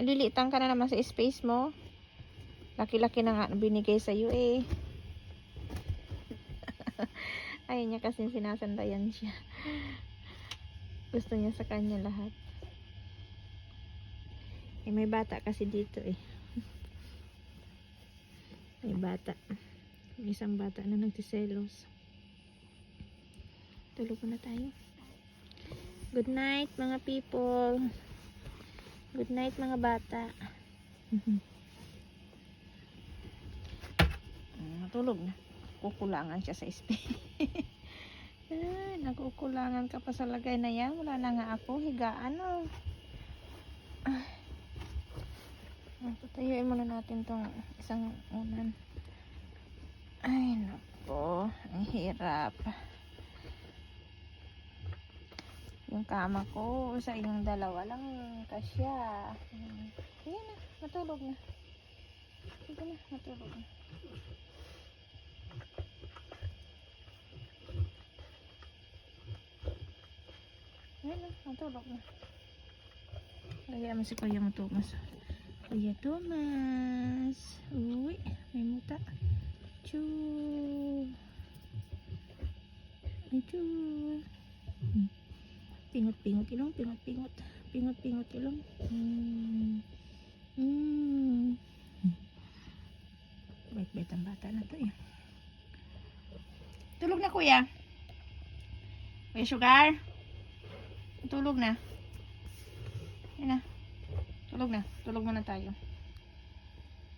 Nalilitan ka na naman sa space mo. Laki-laki na nga binigay sa'yo eh. Ayaw niya kasi sinasandayan siya. Gusto niya sa kanya lahat. Eh, may bata kasi dito eh. May bata. May isang bata na nagsiselos. Tulog na tayo. Good night mga people. Good night mga bata. Matulog na. Kukulangan siya sa space. Nagkukulangan ka pa sa lagay na yan. Wala na nga ako. Higaan o. Tutayuin muna natin tong isang unan. Ay nako. Ang hirap. Yung kama ko sa inyong dalawa lang kasya. Ayan na. Matulog na. Sige na. Matulog na. Ayan na, matulog na. Lagyan mo si Kuya Thomas. Kuya Thomas. Uy, may muta. Choo. Choo. Pingot-pingot ilong, pingot-pingot. Pingot-pingot ilong. Bait-bait ang bata na to eh. Tulog na kuya. Kuya Sugar. Tulog na. Yan na. Tulog na. Tulog muna tayo.